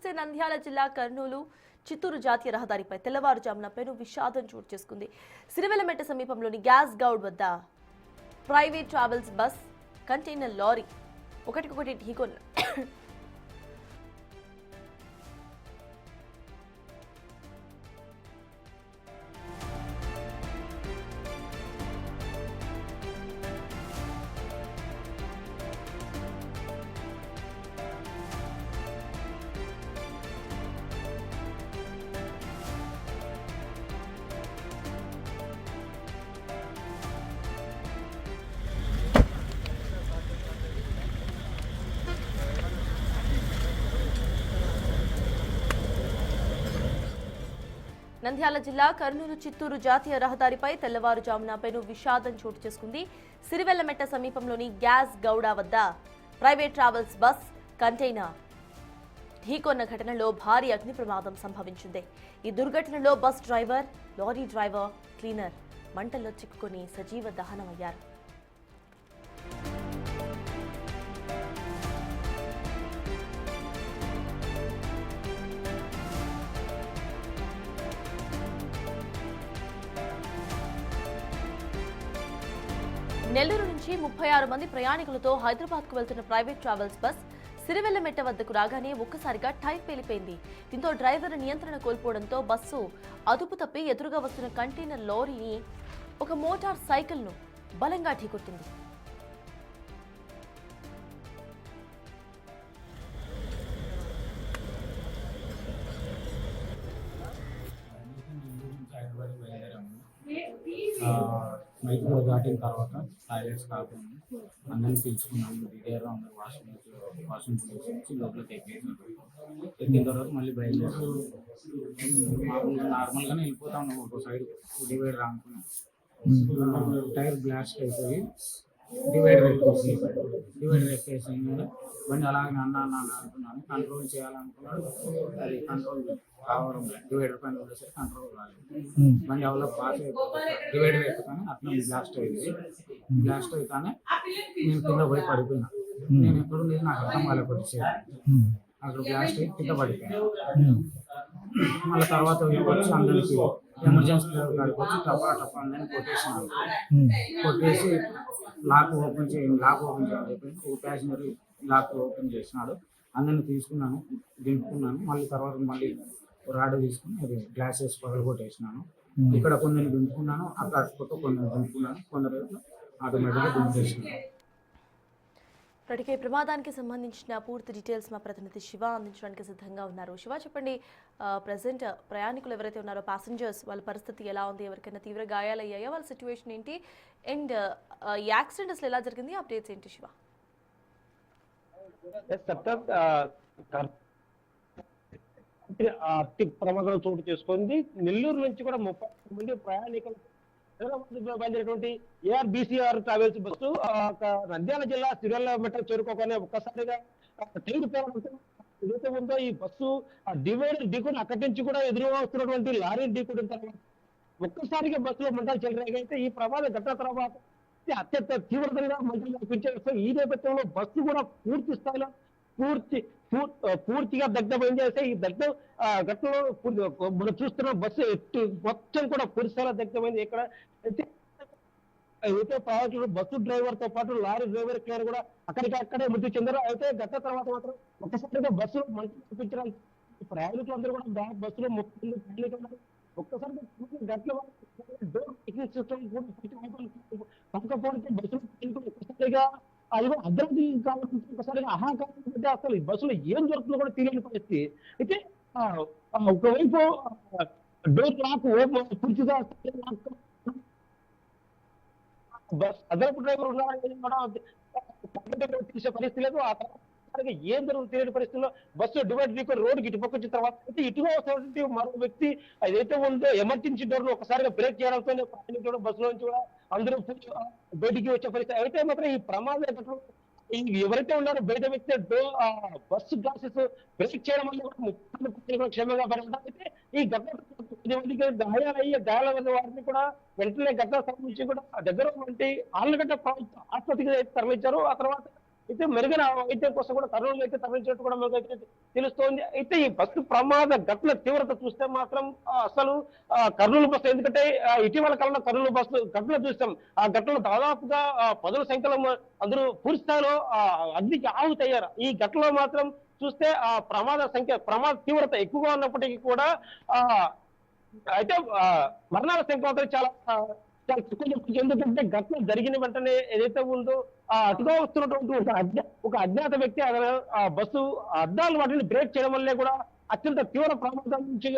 చూస్తే నంద్యాల జిల్లా కర్నూలు చిత్తూరు జాతీయ రహదారిపై తెల్లవారుజామున పెను విషాదం చోటు చేసుకుంది. సిరివెల్లమెట్ట సమీపంలోని గ్యాస్ గౌడ్ వద్ద private travels bus container lorry ఒకటికొకటి ఢీకొన్న నంద్యాల జిల్లా కర్నూలు చిత్తూరు జాతీయ రహదారిపై తెల్లవారుజామున పెను విషాదం చోటు చేసుకుంది. సిరివెల్లమెట్ట సమీపంలోని గ్యాస్ గౌడ వద్ద ప్రైవేట్ ట్రావెల్స్ బస్ కంటైనర్ ఢీకొన్న ఘటనలో భారీ అగ్ని ప్రమాదం సంభవించింది. ఈ దుర్ఘటనలో bus driver, lorry driver, cleaner మంటల్లో చిక్కుకొని సజీవ దహనమయ్యారు. నెల్లూరు నుంచి 36 మంది ప్రయాణికులతో హైదరాబాద్కు వెళ్తున్న ప్రైవేట్ ట్రావెల్స్ బస్ సిరివెల్లమెట్ట వద్దకు రాగానే ఒక్కసారిగా టైర్ పేలిపోయింది. దీంతో డ్రైవర్ నియంత్రణ కోల్పోవడంతో బస్సు అదుపు తప్పి ఎదురుగా వస్తున్న కంటైనర్ లారీని ఒక మోటార్ సైకిల్ను బలంగా ఢీకొట్టింది. మైక్రో దాటిన తర్వాత టాయిలెట్స్ కాకుండా అందరినీ పిలుచుకున్నాము. డీటెయిల్గా అందరూ వాష్రూమ్ నుంచి లోపలికి ఎక్కిన తర్వాత మళ్ళీ బయలుదేరి మామూలుగా నార్మల్గానే వెళ్ళిపోతా ఉన్నాం. ఒక సైడ్ డివైడర్ అనుకున్నాం, టైర్ బ్లాస్ట్ అయిపోయి డివైడర్ ఎక్కేసి బండి అలాగే అన్న అనుకున్నాను. కంట్రోల్ చేయాలనుకున్నాడు, అది కంట్రోల్ కావడం లేదు. డివైడర్ పైన ఉండేసరికి కంట్రోల్ రాలేదు. బండి ఎవరో పాస్ అయిపోతుంది. డివైడర్ ఎక్కుతానే అట్లా బ్లాస్ట్ అయింది. బ్లాస్ట్ అయితేనే నేను కింద పోయి పడిపోయినా. నేను ఎప్పుడు లేదు నాకు అర్థం కాలేకపోతే అక్కడ బ్లాస్ట్ అయ్యి కింద పడిపోయాను. మళ్ళీ తర్వాత వచ్చి అందరికి ఎమర్జెన్సీ కాడికి వచ్చి టపా అందరినీ కొట్టేసి లాక్ ఓపెన్ చేయని చెప్పి ఒక ప్యాసింజర్ లాక్ ఓపెన్ చేసినాడు. అందరిని తీసుకున్నాను, దింపుకున్నాను. మళ్ళీ తర్వాత మళ్ళీ రాడ్ తీసుకుని అది గ్లాసెస్ పగలగొట్టేసినాను. ఇక్కడ కొందరిని దింపుకున్నాను, అక్కడ కొందరు దింపుకున్నాను, కొందరు ఆటోమేటిక్గా దింపేసినాను. ఇప్పటికే ప్రమాదానికి సంబంధించిన పూర్తి డీటెయిల్స్ మా ప్రతినిధి శివ అందించడానికి సిద్ధంగా ఉన్నారు. శివ, చెప్పండి, ప్రజెంట్ ప్రయాణికులు ఎవరైతే ఉన్నారో ప్యాసింజర్స్ వాళ్ళ పరిస్థితి ఎలా ఉంది? ఎవరికైనా తీవ్ర గాయాలయ్యాయా? వాళ్ళ సిచ్యువేషన్ ఏంటి? అండ్ ఈ యాక్సిడెంట్ అసలు ఎలా జరిగింది? అప్డేట్స్ ఏంటి శివ? ప్రమాదం చోటు చేసుకుంది. నెల్లూరు నుంచి కూడా 30 మంది ప్రయాణికులు బయలుదేరినటువంటి ఏఆర్బిసిఆర్ ట్రావెల్స్ బస్సు నంద్యాల జిల్లా సిరివెల్లమెట్ట చేరుకోగానే ఒక్కసారిగా టైర్ పేలడంతో ఏదైతే ఉందో ఈ బస్సు డివైడర్ ఢీకొని అక్కడి నుంచి కూడా ఎదురుగా వస్తున్నటువంటి లారీ ఢీకొట్టిన తర్వాత ఒక్కసారిగా బస్సులో మంటలు చెలరేగైతే ఈ ప్రమాద ఘటన తర్వాత అత్యంత తీవ్రతంగా మంటలు కనిపించే ఈ నేపథ్యంలో బస్సు కూడా పూర్తి స్థాయిలో పూర్తిగా దగ్ధమైంది. అయితే ఈ ఘటనలో మనం చూస్తున్న బస్సు మొత్తం కూడా పూర్తి స్థాయిలో దగ్ధమైంది. ఇక్కడ అయితే ప్రయాణికులు బస్సు డ్రైవర్ తో పాటు లారీ డ్రైవర్ క్లియర్ కూడా అక్కడే మృతి చెందారు. అయితే ఘటన తర్వాత మాత్రం ఒక్కసారిగా బస్సులో మంటలు కనిపించడానికి ప్రయాణికులందరూ కూడా బస్సులో 30 మంది ప్రయాణికులు ఒక్కసారిగా ఘటన డోర్ టెక్నిక్ సిస్టమ్ పక్కకపోవడంతో బస్సులో ఒక్కసారిగా అదిగో అర్ధరాత్రి కాబట్టి ఒకసారిగా అహాకారం అసలు ఈ బస్సులో ఏం జరుగుతుందో కూడా తెలియని పరిస్థితి. అయితే ఒకవైపు డోర్ లాక్ పూర్తిగా బస్ అదనపు డ్రైవర్ ఉన్నారని కూడా తీసే పరిస్థితి లేదు. ఆ తర్వాత ఏం జరుగుతుంది తెలియని పరిస్థితుల్లో బస్సు డివైడ్ ఢీకొని రోడ్డుకి ఇటుపక్క వచ్చిన తర్వాత అయితే ఇటుగా వస్తున్నటువంటి మరో వ్యక్తి ఏదైతే ఉందో ఎమర్జెన్సీ డోర్ ను ఒకసారిగా బ్రేక్ చేయడంతో ప్రయాణికులు బస్సులో నుంచి కూడా అందరూ బయటికి వచ్చే పరిస్థితి. అయితే మాత్రం ఈ ప్రమాదం ఎవరైతే ఉన్నారో బయట వ్యక్తి బస్సు గ్లాసెస్ బ్రేక్ చేయడం వల్ల కూడా క్షేమంగా పడడం. అయితే ఈ ఘటన గాయాల వారిని కూడా వెంటనే ఘటన సంబంధించి కూడా దగ్గర ఉన్నటువంటి ఆళ్ళగడ్డ ఆసుపత్రికి తరలించారు. ఆ తర్వాత అయితే మెరుగైన వైద్యం కోసం కూడా కర్నూలు అయితే తరలించినట్టు కూడా మనకైతే తెలుస్తోంది. అయితే ఈ బస్సు ప్రమాద ఘటన తీవ్రత చూస్తే మాత్రం అసలు కర్నూలు బస్సు, ఎందుకంటే ఇటీవల కాలంలో కర్నూలు బస్సు ఘటన చూస్తాం. ఆ ఘటనలో దాదాపుగా పదుల సంఖ్యలో అందరూ పూర్తి స్థాయిలో అగ్నికి ఆహుతయ్యారు. ఈ ఘటనలో మాత్రం చూస్తే ఆ ప్రమాద తీవ్రత ఎక్కువగా ఉన్నప్పటికీ కూడా ఆ అయితే మరణాల సంఖ్య మాత్రం చాలా చాలా తక్కువ చెప్పచ్చు. ఎందుకంటే ఘటన జరిగిన వెంటనే ఏదైతే ఉందో అటుగా వస్తున్నటువంటి ఒక అజ్ఞాత వ్యక్తి ఆ బస్సు అద్దాలు వాటిని బ్రేక్ చేయడం వల్లే కూడా అత్యంత తీవ్ర ప్రమాదం నుంచి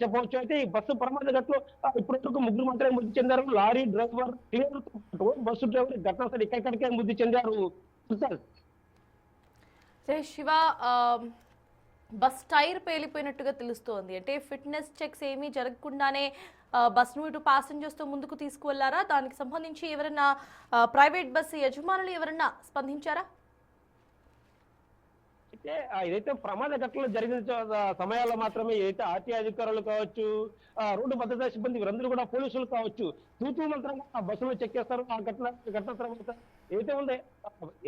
చెప్పవచ్చు. అయితే ఈ బస్సు ప్రమాద ఘటనలో ఇప్పటివరకు ముగ్గురు మాత్రమే మృతి చెందారు. లారీ డ్రైవర్, క్లీనర్ తో పాటు బస్సు డ్రైవర్ ఘటన స్థలం ఇక్కడికే మృతి చెందారు. శివ, బస్ టైర్ పేలిపోయినట్టుగా తెలుస్తోంది. అంటే ఫిట్నెస్ చెక్స్ ఏమీ జరగకుండానే బస్సును ఇటు ప్యాసింజర్స్తో ముందుకు తీసుకువెళ్లారా? దానికి సంబంధించి ఎవరైనా ప్రైవేట్ బస్సు యజమానులు ఎవరన్నా స్పందించారా? అయితే ఏదైతే ప్రమాద ఘటనలు జరిగిన సమయాల్లో మాత్రమే ఏదైతే ఆర్టీ అధికారులు కావచ్చు, రోడ్డు భద్రతా సిబ్బంది వీరందరూ కూడా పోలీసులు కావచ్చు తూతూ మంత్రంగా ఆ బస్సులో చెక్ చేస్తారు. ఆ ఘటన తర్వాత ఏదైతే ఉందో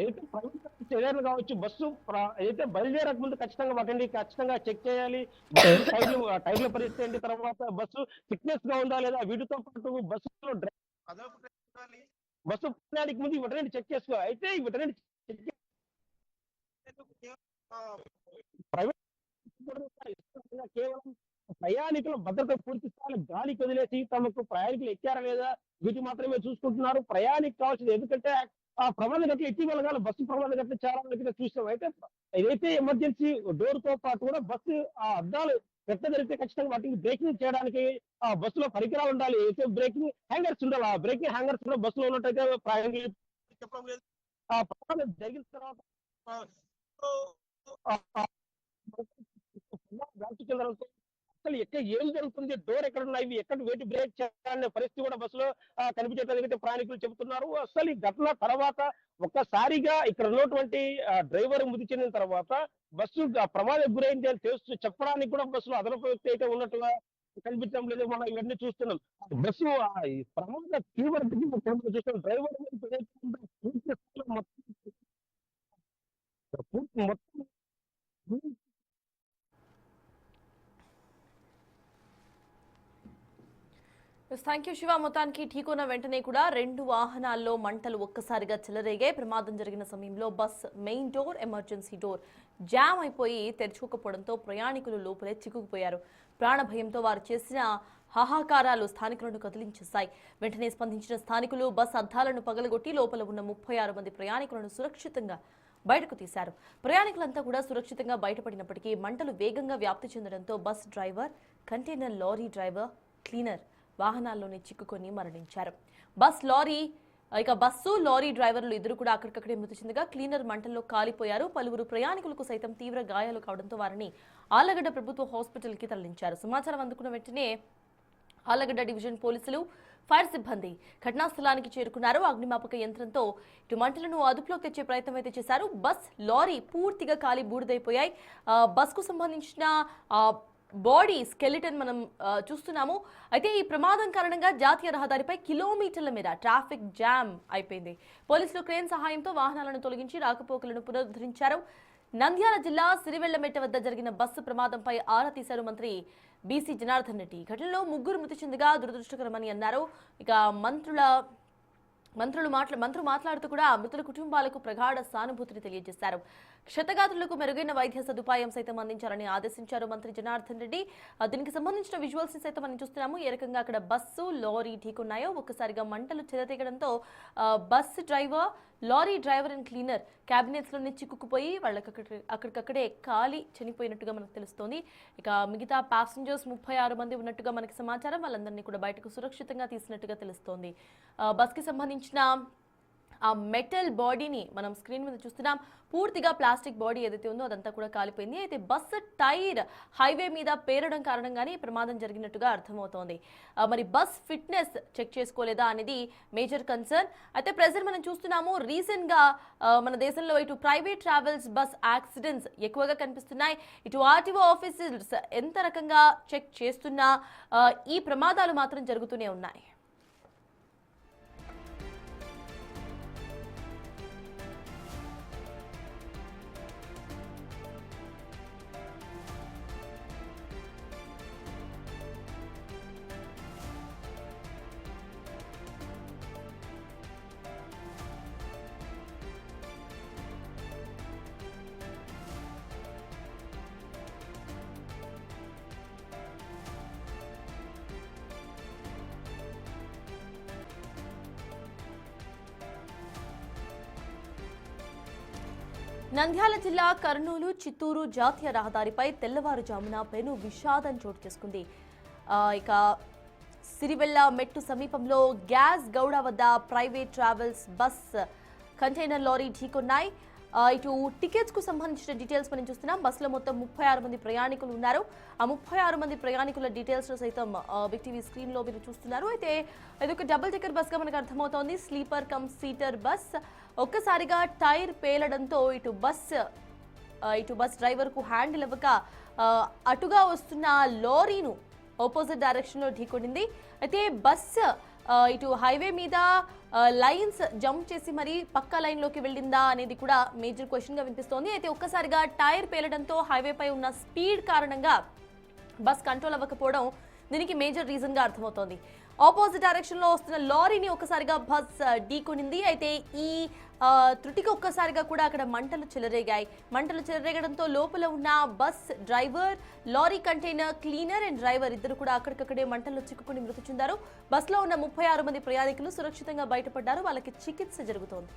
ఏదైతే ప్రైవేట్ ఏదైనా కావచ్చు బస్సు ఏదైతే బయలుదేరక ముందు ఖచ్చితంగా వాటిని ఖచ్చితంగా చెక్ చేయాలి. టైర్ల పరిస్థితి ఏంటి, తర్వాత బస్సు ఫిట్నెస్ గా ఉందా లేదా, వీటితో పాటు బస్సులో బస్సు ప్రయాణానికి ముందు వీటన్నిటి చెక్ చేసుకోవాలి. అయితే ఈ వీటన్నిటి చెక్ ప్రైవేట్ కేవలం ప్రయాణికుల భద్రత పూర్తి స్థాయిలో గాలికి వదిలేసి తమకు ప్రయాణికులు ఎక్కారా లేదా వీటి మాత్రమే చూసుకుంటున్నారు. ప్రయాణికి కావాల్సింది ఎందుకంటే ఆ ప్రమాద ఘటన ఇటీవల కాలం బస్సు ప్రమాద ఘటన చాలా మంది చూసాం. అయితే ఏదైతే ఎమర్జెన్సీ డోర్ తో పాటు కూడా బస్సు ఆ అద్దాలు ఎట్లా జరిగితే ఖచ్చితంగా వాటికి బ్రేకింగ్ చేయడానికి ఆ బస్సులో పరికరాలు ఉండాలి. అయితే బ్రేకింగ్ హ్యాంగర్స్ ఉండాలి. ఆ బ్రేకింగ్ హ్యాంగర్స్ కూడా బస్సులో ఉన్నట్టయితే ప్రయాణికులు చెప్పడం లేదు. ఆ ప్రమాదం జరిగిన తర్వాత అసలు ఎక్కడ ఏం జరుగుతుంది, డోర్ ఎక్కడ ఉన్నాయి, ఎక్కడ వేటి బ్రేక్ చేయాలనే పరిస్థితి కూడా బస్సులో కనిపించేటందుకైతే ప్రయాణికులు చెబుతున్నారు. అసలు ఈ ఘటన తర్వాత ఒక్కసారిగా ఇక్కడ ఉన్నటువంటి డ్రైవర్ మృతి చెందిన తర్వాత బస్సు ప్రమాదం గురైంది అని తెలుస్తూ చెప్పడానికి కూడా బస్సులో అదనపు వ్యక్తి అయితే ఉన్నట్టుగా కనిపించడం లేదు. మనం ఇవన్నీ చూస్తున్నాం. బస్సు ప్రమాద తీవ్రతకి చూస్తున్నాం. డ్రైవర్ మొత్తం థ్యాంక్ యూ శివ. మొత్తానికి ఢీకొన్న వెంటనే కూడా 2 వాహనాల్లో మంటలు ఒక్కసారిగా చెలరేగాయి. ప్రమాదం జరిగిన సమయంలో bus main door, emergency door jam అయిపోయి తెరుచుకోకపోవడంతో ప్రయాణికులు లోపలే చిక్కుకుపోయారు. ప్రాణభయంతో వారు చేసిన హాహాకారాలు స్థానికులను కదిలించేశాయి. వెంటనే స్పందించిన స్థానికులు బస్ అద్దాలను పగలగొట్టి లోపల ఉన్న 36 మంది ప్రయాణికులను సురక్షితంగా బయటకు తీశారు. ప్రయాణికులంతా కూడా సురక్షితంగా బయటపడినప్పటికీ మంటలు వేగంగా వ్యాప్తి చెందడంతో bus driver, container lorry driver, cleaner వాహనాల్లోనే చిక్కుకొని మరణించారు. బస్సు లారీ డ్రైవర్లు ఇద్దరు కూడా అక్కడికక్కడే మృతి చెందగా క్లీనర్ మంటల్లో కాలిపోయారు. పలువురు ప్రయాణికులకు సైతం తీవ్ర గాయాలు కావడంతో వారిని ఆళ్లగడ్డ ప్రభుత్వ హాస్పిటల్కి తరలించారు. సమాచారం అందుకున్న వెంటనే ఆళ్లగడ్డ డివిజన్ పోలీసులు, ఫైర్ సిబ్బంది ఘటనా స్థలానికి చేరుకున్నారు. అగ్నిమాపక యంత్రంతో ఇటు మంటలను అదుపులోకి తెచ్చే ప్రయత్నం అయితే చేశారు. బస్, లారీ పూర్తిగా కాలి బూడిదైపోయాయి. బస్కు సంబంధించిన బాడీ స్కెలిటన్ మనం చూస్తున్నాము. అయితే ఈ ప్రమాదం కారణంగా జాతీయ రహదారిపై కిలోమీటర్ల మేర ట్రాఫిక్ జామ్ అయిపోయింది. పోలీసులు క్రేన్ సహాయంతో వాహనాలను తొలగించి రాకపోకలను పునరుద్ధరించారు. నంద్యాల జిల్లా సిరివెళ్లమెట్ట వద్ద జరిగిన బస్సు ప్రమాదంపై ఆరా తీశారు మంత్రి బీసీ జనార్దన్ రెడ్డి. ఘటనలో 3 మృతి చెందగా దురదృష్టకరమని అన్నారు. ఇక మంత్రులు మాట్లాడుతూ కూడా మృతుల కుటుంబాలకు ప్రగాఢ సానుభూతిని తెలియజేశారు. క్షతగాత్రులకు మెరుగైన వైద్య సదుపాయం సైతం అందించాలని ఆదేశించారు మంత్రి జనార్దన్ రెడ్డి. దీనికి సంబంధించిన విజువల్స్ ని సైతం మనం చూస్తున్నాము. ఏ రకంగా అక్కడ బస్సు, లారీ ఢీకొన్నాయో. ఒక్కసారిగా మంటలు చెలరేగడంతో bus driver, lorry driver and cleaner cabinets లోనే చిక్కుకుపోయి వాళ్ళకి అక్కడికక్కడే కాలి చనిపోయినట్టుగా మనకు తెలుస్తోంది. ఇక మిగతా ప్యాసింజర్స్ 36 మంది ఉన్నట్టుగా మనకి సమాచారం. వాళ్ళందరినీ కూడా బయటకు సురక్షితంగా తీసినట్టుగా తెలుస్తోంది. బస్ కి సంబంధించిన ఆ మెటల్ బాడీని మనం స్క్రీన్ మీద చూస్తున్నాం. పూర్తిగా ప్లాస్టిక్ బాడీ ఏదైతే ఉందో అదంతా కూడా కాలిపోయింది. అయితే బస్సు టైర్ హైవే మీద పేరడం కారణంగానే ప్రమాదం జరిగినట్టుగా అర్థమవుతోంది. మరి బస్ ఫిట్నెస్ చెక్ చేసుకోలేదా అనేది మేజర్ కన్సర్న్. అయితే ప్రెజెంట్ మనం చూస్తున్నాము, రీసెంట్ గా మన దేశంలో ఇటు ప్రైవేట్ ట్రావెల్స్ బస్ యాక్సిడెంట్స్ ఎక్కువగా కనిపిస్తున్నాయి. ఇటు ఆర్టీఓ ఆఫీసర్స్ ఎంత రకంగా చెక్ చేస్తున్నా ఈ ప్రమాదాలు మాత్రం జరుగుతూనే ఉన్నాయి. నంద్యాల జిల్లా కర్నూలు చిత్తూరు జాతీయ రహదారిపై తెల్లవారుజామున పెను విషాదం చోటు చేసుకుంది. ఇక సిరివెల్ల మెట్టు సమీపంలో గ్యాస్ గౌడ వద్ద private travels bus container lorry ఢీకొన్నాయి. ఇటు టికెట్స్ కు సంబంధించిన డీటెయిల్స్ మనం చూస్తున్నాం. బస్సులో మొత్తం 36 మంది ప్రయాణికులు ఉన్నారు. ఆ 36 మంది ప్రయాణికుల డీటెయిల్స్ సైతం బిగ్ టీవీ స్క్రీన్ లో మీరు చూస్తున్నారు. అయితే ఇదొక డబుల్ డెక్కర్ బస్ గా మనకు అర్థమవుతోంది. Sleeper come seater bus. ఒక్కసారిగా టైర్ పేలడంతో ఇటు బస్ డ్రైవర్ కు హ్యాండిల్ ఇవ్వక అటుగా వస్తున్న లారీను ఆపోజిట్ డైరెక్షన్ లో ఢీకొనింది. అయితే బస్ ఇటు హైవే మీద లైన్స్ జంప్ చేసి మరి పక్క లైన్ లోకి వెళ్ళిందా అనేది కూడా మేజర్ క్వశ్చన్ గా వినిపిస్తోంది. అయితే ఒక్కసారిగా టైర్ పేలడంతో హైవేపై ఉన్న స్పీడ్ కారణంగా బస్ కంట్రోల్ అవ్వకపోవడం దీనికి మేజర్ రీజన్ గా అర్థమవుతోంది. ఆపోజిట్ డైరెక్షన్ లో వస్తున్న లారీని ఒక్కసారిగా బస్ ఢీకొనింది. అయితే ఈ త్రుటికి ఒక్కసారిగా కూడా అక్కడ మంటలు చెలరేగడంతో లోపల ఉన్న bus driver, lorry container cleaner and driver ఇద్దరు కూడా అక్కడికక్కడే మంటల్లో చిక్కుకుని మృతి చెందారు. బస్సులో ఉన్న 36 మంది ప్రయాణికులు సురక్షితంగా బయటపడ్డారు. వాళ్ళకి చికిత్స జరుగుతోంది.